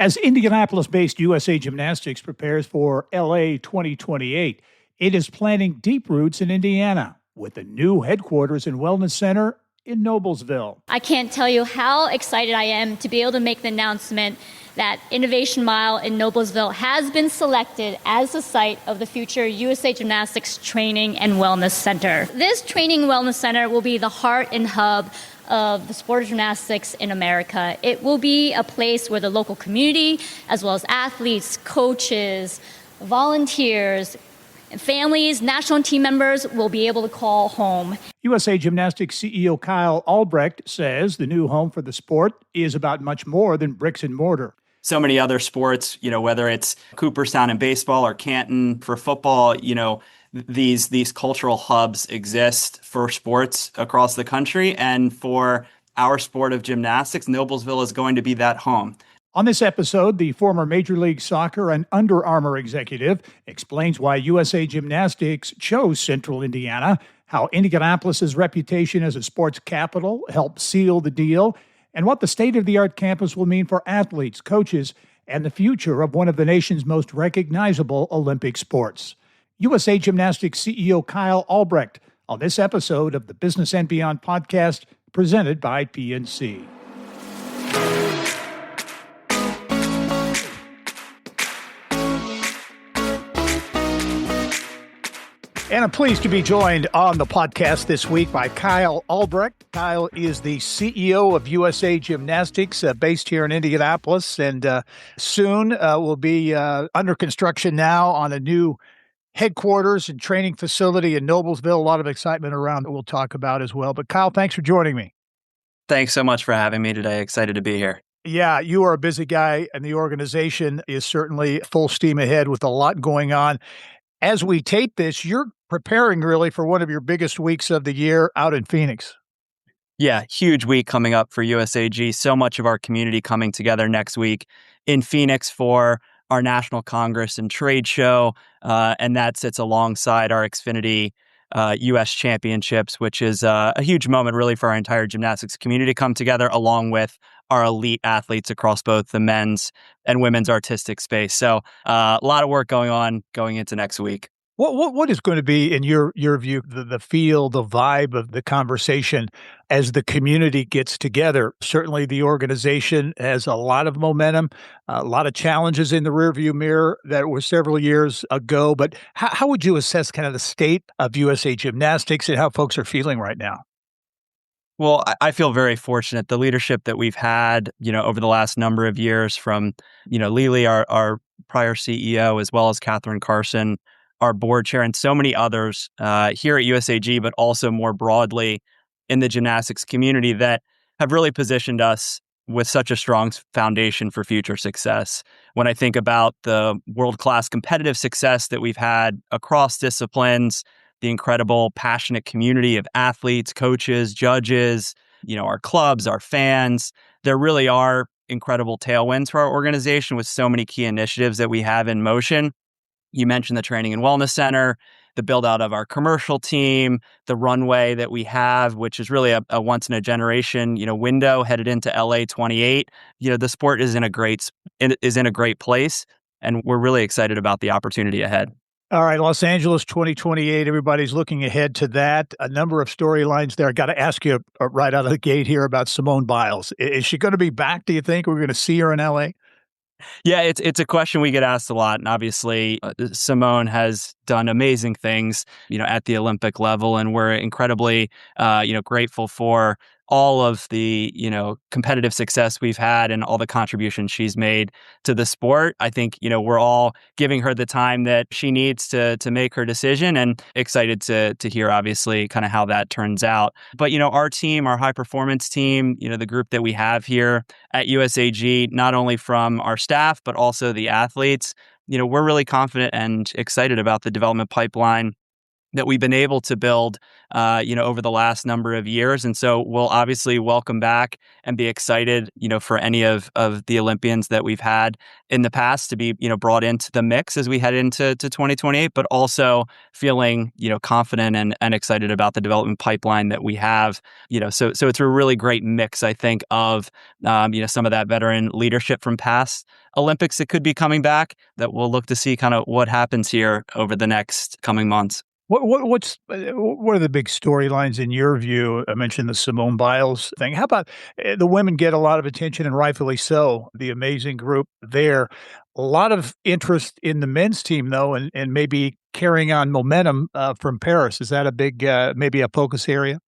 As Indianapolis-based USA Gymnastics prepares for LA 2028, it is planting deep roots in Indiana with a new headquarters and wellness center in Noblesville. I can't tell you how excited I am to be able to make the announcement that Innovation Mile in Noblesville has been selected as the site of the future USA Gymnastics Training and Wellness Center. This Training and Wellness Center will be the heart and hub of the sport of gymnastics in America. It will be a place where the local community, as well as athletes, coaches, volunteers, families, national team members will be able to call home. USA Gymnastics CEO Kyle Albrecht says the new home for the sport is about much more than bricks and mortar. So many other sports, whether it's Cooperstown in baseball or Canton for football, these cultural hubs exist for sports across the country. And for our sport of gymnastics, Noblesville is going to be that home. On this episode, the former Major League Soccer and Under Armour executive explains why USA Gymnastics chose Central Indiana, how Indianapolis's reputation as a sports capital helped seal the deal, and what the state-of-the-art campus will mean for athletes, coaches, and the future of one of the nation's most recognizable Olympic sports. USA Gymnastics CEO Kyle Albrecht on this episode of the Business and Beyond podcast presented by PNC. And I'm pleased to be joined on the podcast this week by Kyle Albrecht. Kyle is the CEO of USA Gymnastics, based here in Indianapolis, and soon will be under construction now on a new headquarters and training facility in Noblesville. A lot of excitement around that we'll talk about as well. But Kyle, thanks for joining me. Thanks so much for having me today. Excited to be here. Yeah, you are a busy guy, and the organization is certainly full steam ahead with a lot going on. As we tape this, you're preparing really for one of your biggest weeks of the year out in Phoenix. Yeah, huge week coming up for USAG. So much of our community coming together next week in Phoenix for our National Congress and Trade Show. And that sits alongside our Xfinity U.S. Championships, which is a huge moment really for our entire gymnastics community to come together along with our elite athletes across both the men's and women's artistic space. So a lot of work going into next week. What is going to be, in your view, the feel, the vibe of the conversation as the community gets together? Certainly the organization has a lot of momentum, a lot of challenges in the rearview mirror that were several years ago. But how would you assess kind of the state of USA Gymnastics and how folks are feeling right now? Well, I feel very fortunate. The leadership that we've had, over the last number of years from, Lily, our prior CEO, as well as Catherine Carson, our board chair, and so many others here at USAG, but also more broadly in the gymnastics community that have really positioned us with such a strong foundation for future success. When I think about the world-class competitive success that we've had across disciplines, the incredible, passionate community of athletes, coaches, judges, our clubs, our fans, there really are incredible tailwinds for our organization with so many key initiatives that we have in motion. You mentioned the Training and Wellness Center, the build out of our commercial team, the runway that we have, which is really a once in a generation, window headed into LA 28. The sport is in a great place, and we're really excited about the opportunity ahead. All right, Los Angeles 2028, everybody's looking ahead to that. A number of storylines there. I got to ask you right out of the gate here about Simone Biles. Is she going to be back, do you think? We're going to see her in LA? Yeah, it's a question we get asked a lot. And obviously, Simone has done amazing things, at the Olympic level. And we're incredibly, grateful for all of the, competitive success we've had and all the contributions she's made to the sport. I think, we're all giving her the time that she needs to make her decision, and excited to hear, obviously, kind of how that turns out. But, our team, our high performance team, the group that we have here at USAG, not only from our staff, but also the athletes, we're really confident and excited about the development pipeline that we've been able to build, over the last number of years. And so we'll obviously welcome back and be excited, for any of the Olympians that we've had in the past to be, brought into the mix as we head into 2028, but also feeling, confident and excited about the development pipeline that we have, so it's a really great mix, I think, of, some of that veteran leadership from past Olympics that could be coming back that we'll look to see kind of what happens here over the next coming months. What are the big storylines in your view? I mentioned the Simone Biles thing. How about the women get a lot of attention, and rightfully so. The amazing group there. A lot of interest in the men's team, though, and maybe carrying on momentum from Paris. Is that a big, maybe a focus area?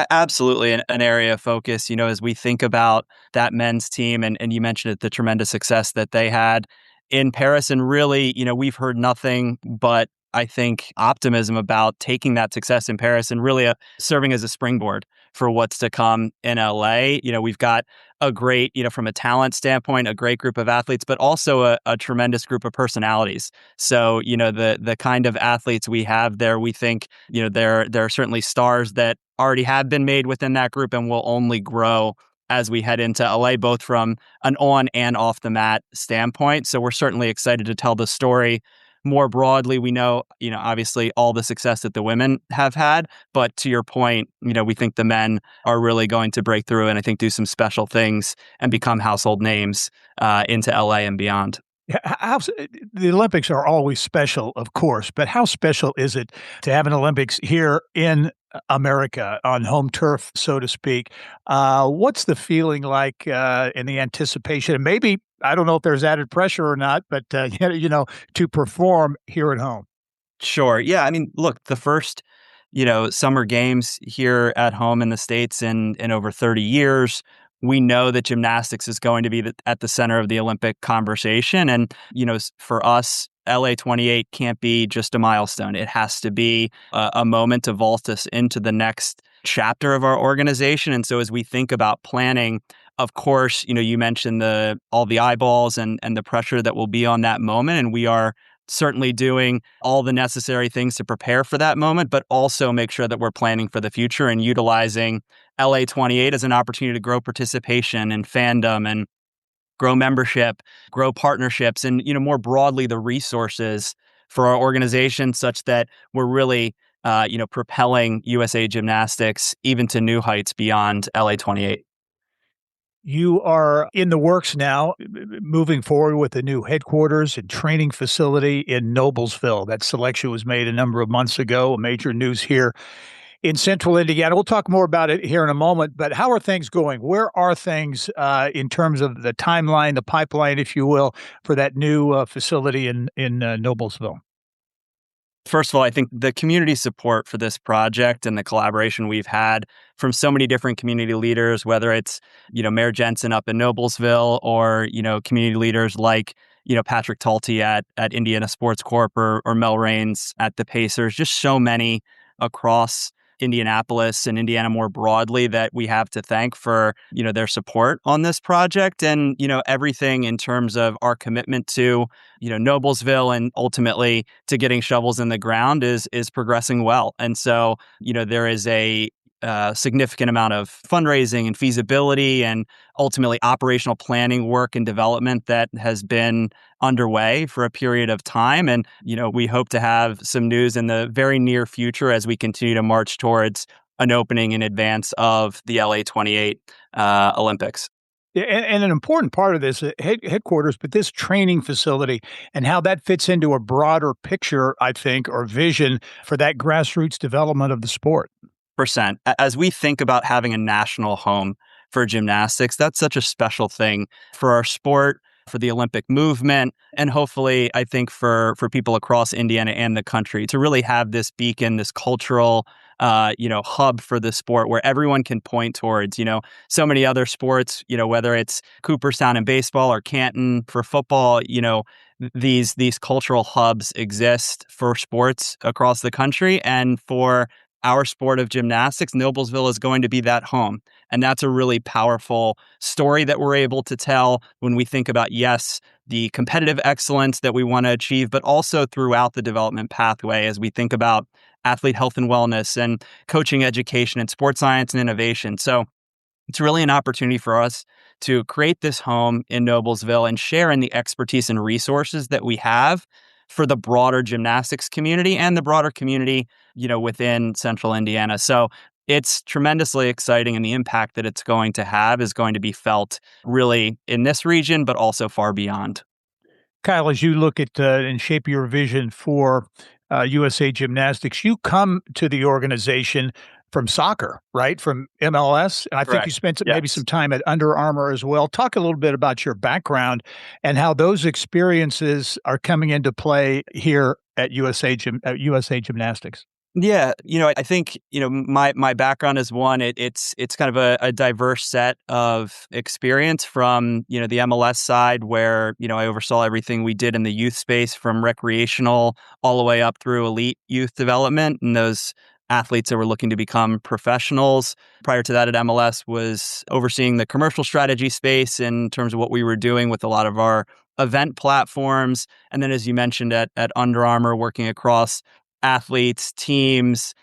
Absolutely an area of focus, as we think about that men's team, and you mentioned it, the tremendous success that they had in Paris. And really, we've heard nothing but, I think, optimism about taking that success in Paris and really serving as a springboard for what's to come in LA. We've got a great, from a talent standpoint, a great group of athletes, but also a tremendous group of personalities. So, the kind of athletes we have there, we think, there are certainly stars that already have been made within that group and will only grow as we head into LA, both from an on and off the mat standpoint. So we're certainly excited to tell the story more broadly. We know, obviously all the success that the women have had, but to your point, we think the men are really going to break through and I think do some special things and become household names into LA and beyond. Yeah, the Olympics are always special, of course, but how special is it to have an Olympics here in America on home turf, so to speak? What's the feeling like in the anticipation? And maybe, I don't know if there's added pressure or not, but, to perform here at home. Sure. Yeah. I mean, look, the first, summer games here at home in the States in over 30 years. We know that gymnastics is going to be at the center of the Olympic conversation. And, for us, LA 28 can't be just a milestone. It has to be a moment to vault us into the next chapter of our organization. And so as we think about planning, of course, you mentioned all the eyeballs and the pressure that will be on that moment. And we are certainly doing all the necessary things to prepare for that moment, but also make sure that we're planning for the future and utilizing LA 28 as an opportunity to grow participation and fandom and grow membership, grow partnerships, and, more broadly, the resources for our organization such that we're really, propelling USA Gymnastics even to new heights beyond LA 28. You are in the works now, moving forward with a new headquarters and training facility in Noblesville. That selection was made a number of months ago, major news here in central Indiana. We'll talk more about it here in a moment, but how are things going? Where are things in terms of the timeline, the pipeline, if you will, for that new facility in Noblesville? First of all, I think the community support for this project and the collaboration we've had from so many different community leaders, whether it's, Mayor Jensen up in Noblesville or, community leaders like, Patrick Talty at Indiana Sports Corp or Mel Raines at the Pacers, just so many across Indianapolis and Indiana more broadly that we have to thank for, their support on this project and, everything in terms of our commitment to, Noblesville and ultimately to getting shovels in the ground is progressing well. And so, there is a significant amount of fundraising and feasibility and ultimately operational planning work and development that has been underway for a period of time. And, we hope to have some news in the very near future as we continue to march towards an opening in advance of the LA 28 Olympics. Yeah, and an important part of this headquarters, but this training facility and how that fits into a broader picture, I think, or vision for that grassroots development of the sport. Percent. As we think about having a national home for gymnastics, that's such a special thing for our sport, for the Olympic movement, and hopefully, I think for people across Indiana and the country to really have this beacon, this cultural, hub for the sport where everyone can point towards, so many other sports, whether it's Cooperstown in baseball or Canton for football, these cultural hubs exist for sports across the country. And for our sport of gymnastics, Noblesville is going to be that home. And that's a really powerful story that we're able to tell when we think about, yes, the competitive excellence that we want to achieve, but also throughout the development pathway as we think about athlete health and wellness and coaching education and sports science and innovation. So it's really an opportunity for us to create this home in Noblesville and share in the expertise and resources that we have for the broader gymnastics community and the broader community, within central Indiana. So it's tremendously exciting, and the impact that it's going to have is going to be felt really in this region, but also far beyond. Kyle, as you look at and shape your vision for USA Gymnastics, you come to the organization from soccer, right? From MLS. And I think you Correct. spent maybe some Yes. time at Under Armour as well. Talk a little bit about your background and how those experiences are coming into play here at USA Gymnastics. Yeah, I think my background is one. It's kind of a diverse set of experience from the MLS side, where I oversaw everything we did in the youth space, from recreational all the way up through elite youth development, and those athletes that were looking to become professionals. Prior to that, at MLS, was overseeing the commercial strategy space in terms of what we were doing with a lot of our event platforms, and then, as you mentioned, at Under Armour, working across athletes, teams,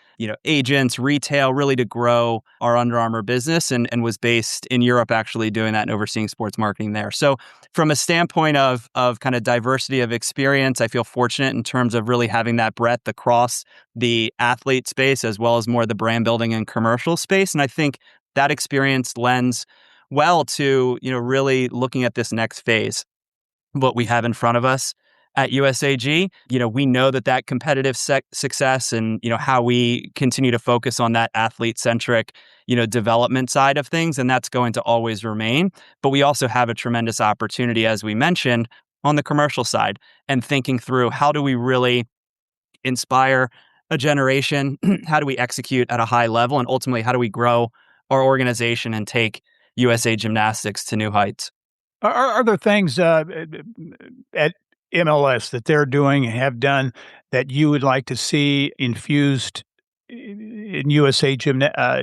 agents, retail, really to grow our Under Armour business, and was based in Europe, actually doing that and overseeing sports marketing there. So from a standpoint of kind of diversity of experience, I feel fortunate in terms of really having that breadth across the athlete space as well as more the brand building and commercial space. And I think that experience lends well to, really looking at this next phase, what we have in front of us at USAG. We know that competitive success and, how we continue to focus on that athlete-centric, development side of things, and that's going to always remain. But we also have a tremendous opportunity, as we mentioned, on the commercial side, and thinking through, how do we really inspire a generation? How do we execute at a high level? And ultimately, how do we grow our organization and take USA Gymnastics to new heights? Are there things at MLS that they're doing and have done that you would like to see infused in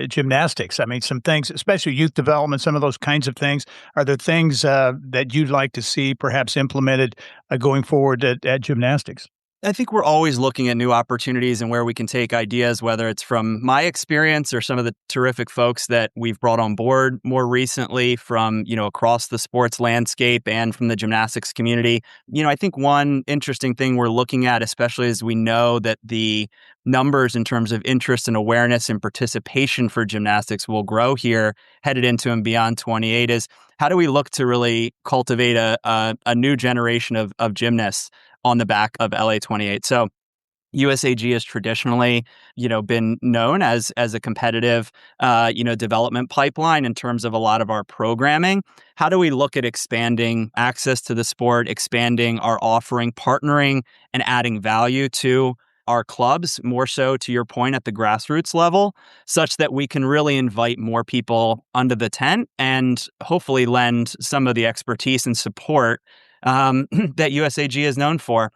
Gymnastics? I mean, some things, especially youth development, some of those kinds of things. Are there things that you'd like to see perhaps implemented going forward at gymnastics? I think we're always looking at new opportunities and where we can take ideas, whether it's from my experience or some of the terrific folks that we've brought on board more recently from, across the sports landscape and from the gymnastics community. I think one interesting thing we're looking at, especially as we know that the numbers in terms of interest and awareness and participation for gymnastics will grow here headed into and beyond 28, is how do we look to really cultivate a new generation of gymnasts on the back of LA28. So USAG has traditionally, been known as a competitive, development pipeline in terms of a lot of our programming. How do we look at expanding access to the sport, expanding our offering, partnering, and adding value to our clubs, more so to your point at the grassroots level, such that we can really invite more people under the tent and hopefully lend some of the expertise and support that USAG is known for.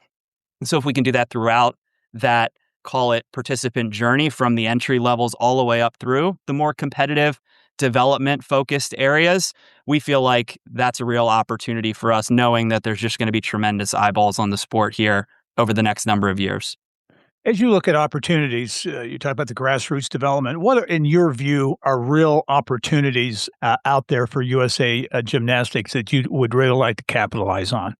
And so if we can do that throughout that, call it, participant journey, from the entry levels all the way up through the more competitive development focused areas, we feel like that's a real opportunity for us, knowing that there's just going to be tremendous eyeballs on the sport here over the next number of years. As you look at opportunities, you talk about the grassroots development. What, in your view, are real opportunities out there for USA Gymnastics that you would really like to capitalize on?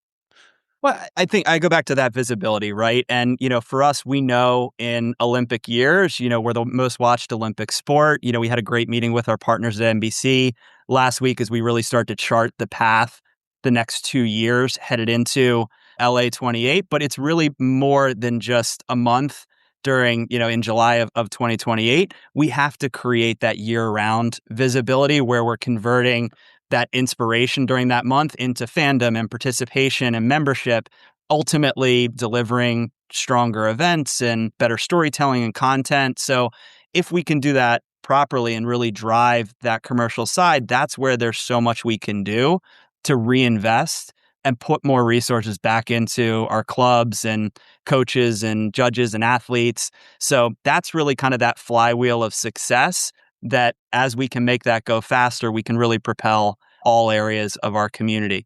Well, I think I go back to that visibility, right? And, for us, we know in Olympic years, we're the most watched Olympic sport. We had a great meeting with our partners at NBC last week as we really start to chart the path the next 2 years headed into LA28. But it's really more than just a month during, in July of 2028. We have to create that year-round visibility where we're converting that inspiration during that month into fandom and participation and membership, ultimately delivering stronger events and better storytelling and content. So if we can do that properly and really drive that commercial side, that's where there's so much we can do to reinvest and put more resources back into our clubs and coaches and judges and athletes. So that's really kind of that flywheel of success that as we can make that go faster, we can really propel all areas of our community.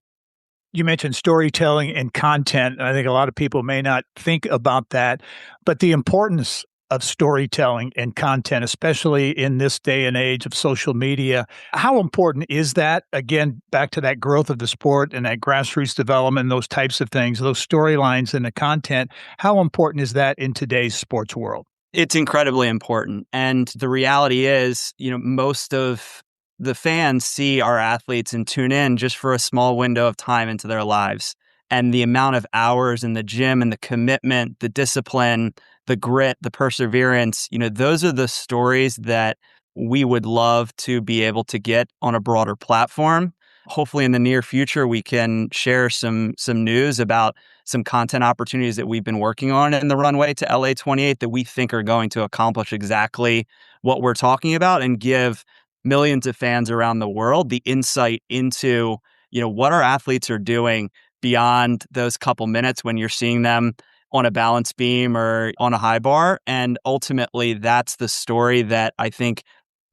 You mentioned storytelling and content. And I think a lot of people may not think about that, but the importance of storytelling and content, especially in this day and age of social media, how important is that? Again, back to that growth of the sport and that grassroots development, those types of things, those storylines and the content. How important is that in today's sports world? It's incredibly important. And the reality is, most of the fans see our athletes and tune in just for a small window of time into their lives. And the amount of hours in the gym and the commitment, the discipline, the grit, the perseverance, those are the stories that we would love to be able to get on a broader platform. Hopefully in the near future, we can share some news about some content opportunities that we've been working on in the runway to LA 28 that we think are going to accomplish exactly what we're talking about and give millions of fans around the world the insight into, what our athletes are doing beyond those couple minutes when you're seeing them on a balance beam or on a high bar. And ultimately, that's the story that I think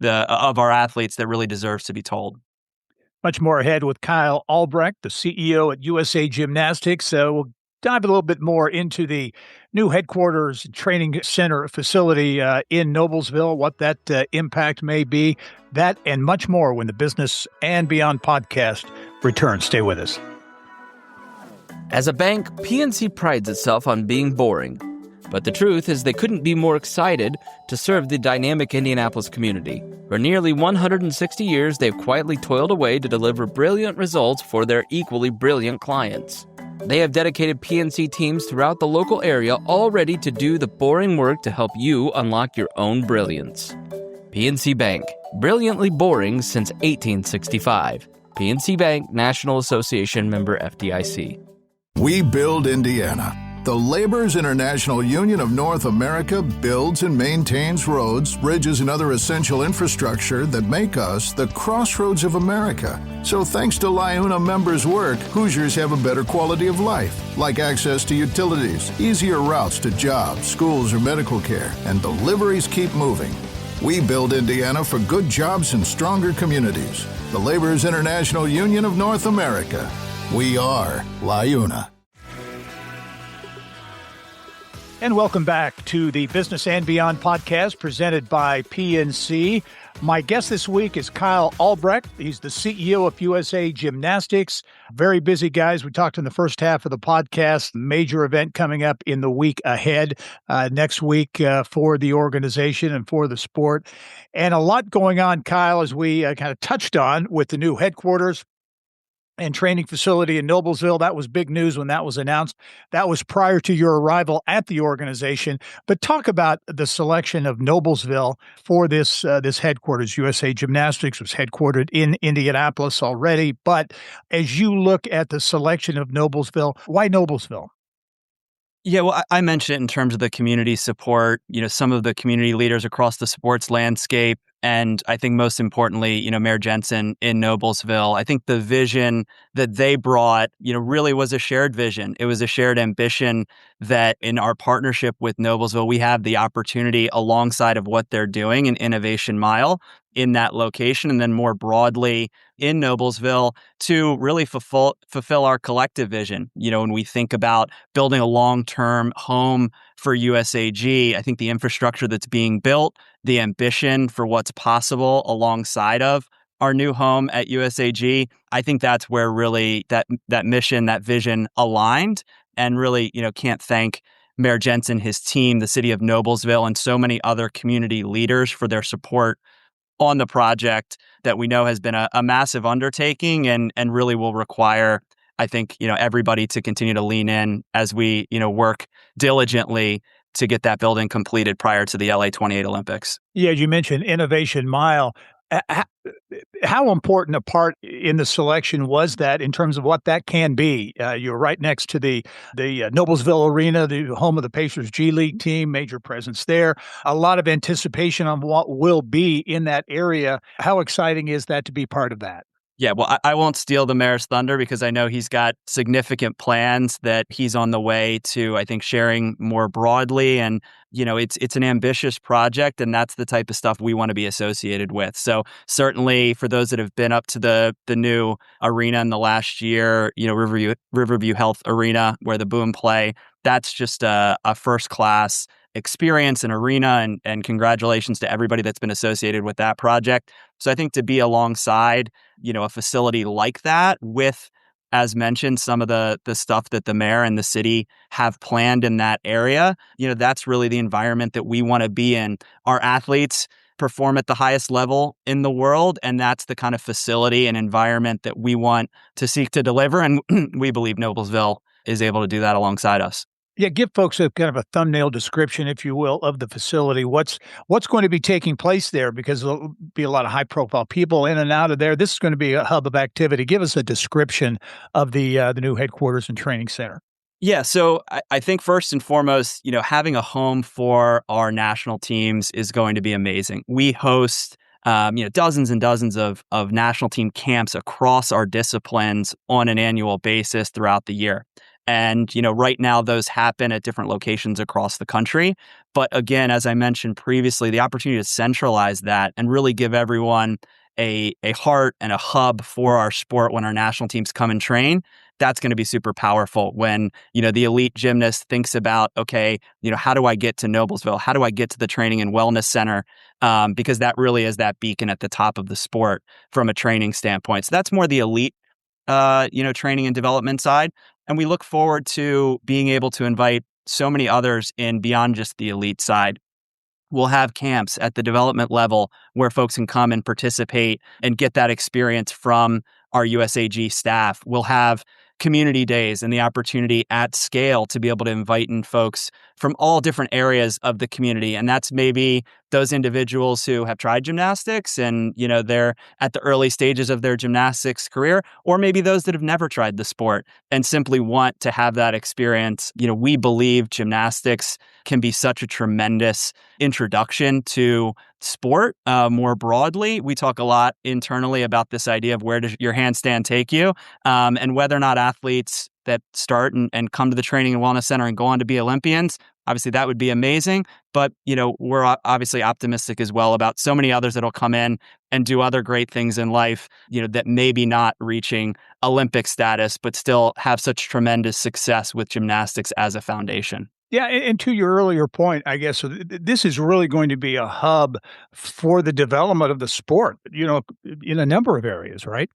of our athletes that really deserves to be told. Much more ahead with Kyle Albrecht, the CEO at USA Gymnastics. We'll dive a little bit more into the new headquarters training center facility in Noblesville, what that impact may be, that and much more when the Business and Beyond podcast returns. Stay with us. As a bank, PNC prides itself on being boring. But the truth is they couldn't be more excited to serve the dynamic Indianapolis community. For nearly 160 years, they've quietly toiled away to deliver brilliant results for their equally brilliant clients. They have dedicated PNC teams throughout the local area all ready to do the boring work to help you unlock your own brilliance. PNC Bank, brilliantly boring since 1865. PNC Bank, National Association member FDIC. We build Indiana. The Laborers International Union of North America builds and maintains roads, bridges, and other essential infrastructure that make us the crossroads of America. So thanks to LIUNA members' work, Hoosiers have a better quality of life, like access to utilities, easier routes to jobs, schools, or medical care, and deliveries keep moving. We build Indiana for good jobs and stronger communities. The Laborers International Union of North America. We are LIUNA. And welcome back to the Business and Beyond podcast presented by PNC. My guest this week is Kyle Albrecht. He's the CEO of USA Gymnastics. Very busy, guys. We talked in the first half of the podcast. Major event coming up in the week ahead, next week for the organization and for the sport. And a lot going on, Kyle, as we kind of touched on with the new headquarters and training facility in Noblesville. That was big news when that was announced. That was prior to your arrival at the organization. But talk about the selection of Noblesville for this headquarters. USA Gymnastics was headquartered in Indianapolis already. But as you look at the selection of Noblesville, why Noblesville? Yeah, well, I mentioned it in terms of the community support, some of the community leaders across the sports landscape. And I think most importantly, Mayor Jensen in Noblesville, I think the vision that they brought, really was a shared vision. It was a shared ambition that in our partnership with Noblesville, we have the opportunity alongside of what they're doing in Innovation Mile in that location. And then more broadly in Noblesville to really fulfill our collective vision. When we think about building a long-term home for USAG, I think the infrastructure that's being built, the ambition for what's possible alongside of our new home at USAG, I think that's where really that mission, that vision aligned, and really, can't thank Mayor Jensen, his team, the city of Noblesville, and so many other community leaders for their support on the project that we know has been a massive undertaking and really will require, I think, everybody to continue to lean in as we, work diligently to get that building completed prior to the LA 28 Olympics. Yeah, you mentioned Innovation Mile. How important a part in the selection was that in terms of what that can be? You're right next to the Noblesville Arena, the home of the Pacers G League team, major presence there. A lot of anticipation on what will be in that area. How exciting is that to be part of that? Yeah, well, I won't steal the mayor's thunder because I know he's got significant plans that he's on the way to, I think, sharing more broadly. And, it's an ambitious project, and that's the type of stuff we want to be associated with. So certainly for those that have been up to the new arena in the last year, Riverview Health Arena where the Boom play, that's just a first class experience and arena. And congratulations to everybody that's been associated with that project. So I think to be alongside a facility like that with, as mentioned, some of the stuff that the mayor and the city have planned in that area, that's really the environment that we want to be in. Our athletes perform at the highest level in the world, and that's the kind of facility and environment that we want to seek to deliver. And we believe Noblesville is able to do that alongside us. Yeah, give folks a kind of a thumbnail description, if you will, of the facility. What's going to be taking place there? Because there'll be a lot of high-profile people in and out of there. This is going to be a hub of activity. Give us a description of the new headquarters and training center. Yeah, so I think first and foremost, having a home for our national teams is going to be amazing. We host dozens and dozens of national team camps across our disciplines on an annual basis throughout the year. And, right now those happen at different locations across the country. But again, as I mentioned previously, the opportunity to centralize that and really give everyone a heart and a hub for our sport when our national teams come and train, that's going to be super powerful when, the elite gymnast thinks about, okay, how do I get to Noblesville? How do I get to the training and wellness center? Because that really is that beacon at the top of the sport from a training standpoint. So that's more the elite, training and development side. And we look forward to being able to invite so many others in beyond just the elite side. We'll have camps at the development level where folks can come and participate and get that experience from our USAG staff. We'll have community days and the opportunity at scale to be able to invite in folks from all different areas of the community. And that's maybe those individuals who have tried gymnastics and, they're at the early stages of their gymnastics career, or maybe those that have never tried the sport and simply want to have that experience. We believe gymnastics can be such a tremendous introduction to sport more broadly. We talk a lot internally about this idea of where does your handstand take you, and whether or not athletes that start and come to the training and wellness center and go on to be Olympians. Obviously, that would be amazing. But, we're obviously optimistic as well about so many others that'll come in and do other great things in life, that maybe not reaching Olympic status, but still have such tremendous success with gymnastics as a foundation. Yeah, and to your earlier point, I guess this is really going to be a hub for the development of the sport, in a number of areas, right?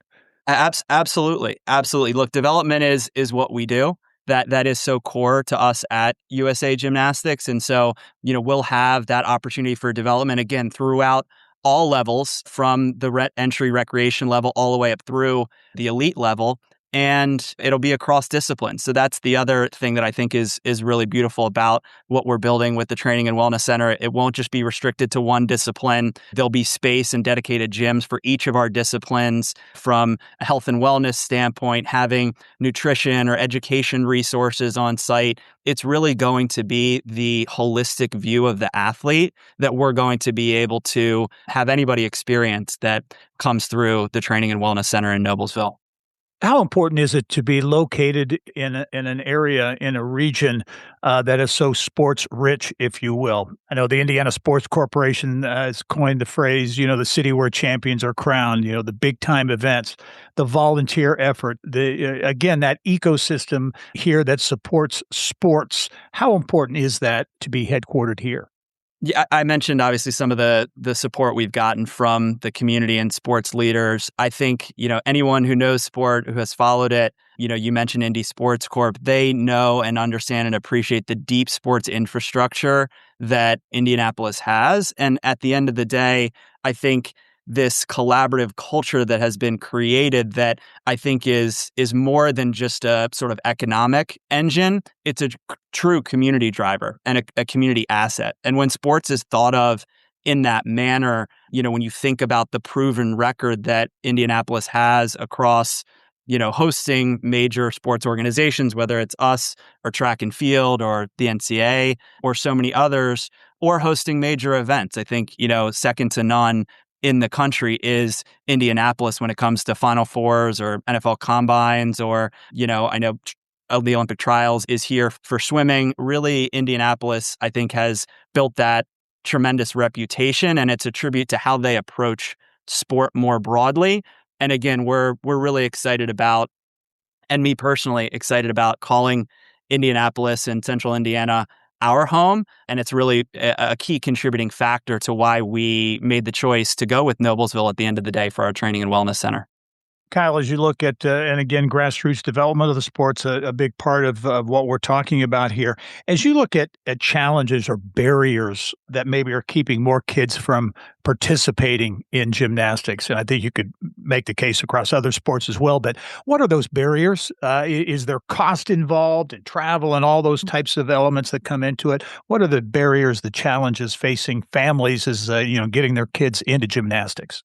Absolutely. Absolutely. Look, development is what we do. That is so core to us at USA Gymnastics. And so, we'll have that opportunity for development again throughout all levels, from the entry recreation level all the way up through the elite level. And it'll be across disciplines. So that's the other thing that I think is really beautiful about what we're building with the Training and Wellness Center. It won't just be restricted to one discipline. There'll be space and dedicated gyms for each of our disciplines, from a health and wellness standpoint, having nutrition or education resources on site. It's really going to be the holistic view of the athlete that we're going to be able to have anybody experience that comes through the Training and Wellness Center in Noblesville. How important is it to be located in an area, in a region that is so sports rich, if you will? I know the Indiana Sports Corporation has coined the phrase, the city where champions are crowned, the big time events, the volunteer effort, again, that ecosystem here that supports sports. How important is that to be headquartered here? Yeah, I mentioned obviously some of the support we've gotten from the community and sports leaders. I think, anyone who knows sport, who has followed it, you mentioned Indy Sports Corp, they know and understand and appreciate the deep sports infrastructure that Indianapolis has. And at the end of the day, I think this collaborative culture that has been created that I think is more than just a sort of economic engine. It's a true community driver and a community asset. And when sports is thought of in that manner, when you think about the proven record that Indianapolis has across, hosting major sports organizations, whether it's us or track and field or the NCAA or so many others, or hosting major events, I think, second to none in the country is Indianapolis when it comes to Final Fours or NFL combines, or, I know the Olympic trials is here for swimming. Really, Indianapolis, I think, has built that tremendous reputation, and it's a tribute to how they approach sport more broadly. And again, we're really excited about, and me personally excited about, calling Indianapolis and Central Indiana our home. And it's really a key contributing factor to why we made the choice to go with Noblesville at the end of the day for our training and wellness center. Kyle, as you look at, and again, grassroots development of the sport's a big part of what we're talking about here. As you look at challenges or barriers that maybe are keeping more kids from participating in gymnastics, and I think you could make the case across other sports as well, but what are those barriers? Is there cost involved and travel and all those types of elements that come into it? What are the barriers, the challenges facing families as, getting their kids into gymnastics?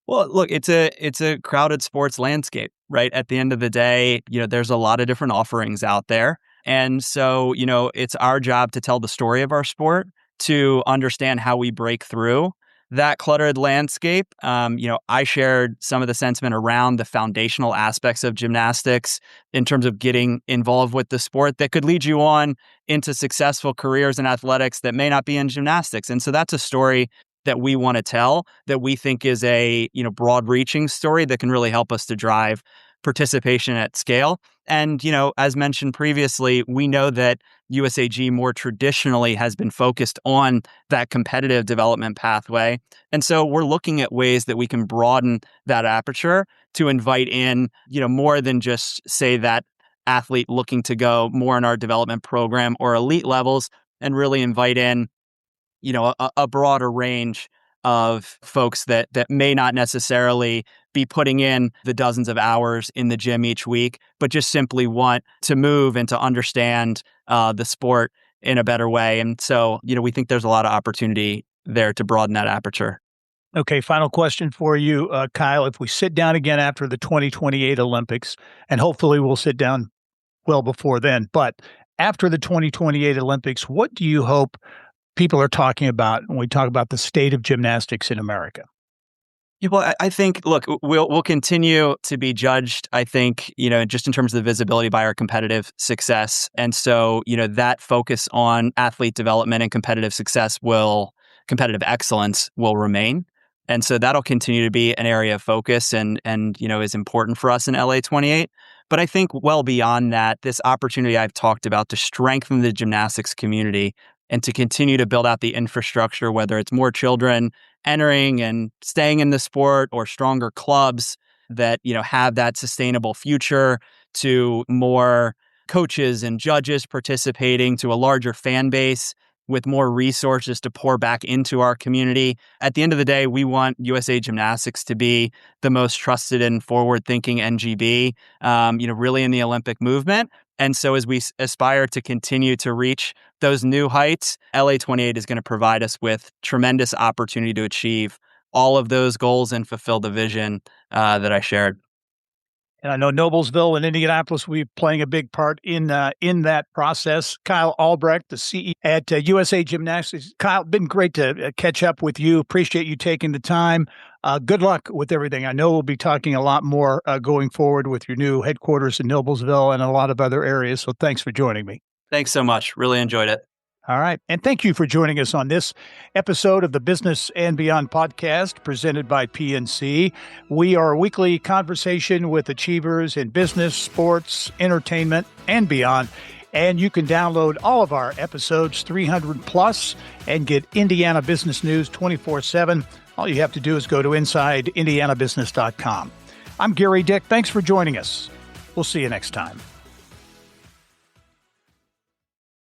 Well, look, it's a crowded sports landscape, right? At the end of the day, there's a lot of different offerings out there. And so, it's our job to tell the story of our sport, to understand how we break through that cluttered landscape. I shared some of the sentiment around the foundational aspects of gymnastics in terms of getting involved with the sport that could lead you on into successful careers in athletics that may not be in gymnastics. And so that's a story that we want to tell, that we think is a broad-reaching story that can really help us to drive participation at scale. And as mentioned previously, we know that USAG more traditionally has been focused on that competitive development pathway, and so we're looking at ways that we can broaden that aperture to invite in more than just, say, that athlete looking to go more in our development program or elite levels, and really invite in a broader range of folks that may not necessarily be putting in the dozens of hours in the gym each week, but just simply want to move and to understand the sport in a better way. And so, we think there's a lot of opportunity there to broaden that aperture. Okay, final question for you, Kyle. If we sit down again after the 2028 Olympics, and hopefully we'll sit down well before then, but after the 2028 Olympics, what do you hope people are talking about when we talk about the state of gymnastics in America? Yeah, well, I think, look, we'll continue to be judged, I think, just in terms of the visibility by our competitive success. And so, that focus on athlete development and competitive excellence will remain. And so that'll continue to be an area of focus and is important for us in LA 28. But I think well beyond that, this opportunity I've talked about to strengthen the gymnastics community and to continue to build out the infrastructure, whether it's more children entering and staying in the sport or stronger clubs that, have that sustainable future, to more coaches and judges participating, to a larger fan base with more resources to pour back into our community. At the end of the day, we want USA Gymnastics to be the most trusted and forward-thinking NGB, really in the Olympic movement. And so as we aspire to continue to reach those new heights, LA 28 is going to provide us with tremendous opportunity to achieve all of those goals and fulfill the vision that I shared. And I know Noblesville and Indianapolis will be playing a big part in that process. Kyle Albrecht, the CEO at USA Gymnastics. Kyle, been great to catch up with you. Appreciate you taking the time. Good luck with everything. I know we'll be talking a lot more going forward with your new headquarters in Noblesville and a lot of other areas. So thanks for joining me. Thanks so much. Really enjoyed it. All right. And thank you for joining us on this episode of the Business and Beyond podcast presented by PNC. We are a weekly conversation with achievers in business, sports, entertainment, and beyond. And you can download all of our episodes, 300 plus, and get Indiana business news 24/7. All you have to do is go to InsideIndianaBusiness.com. I'm Gary Dick. Thanks for joining us. We'll see you next time.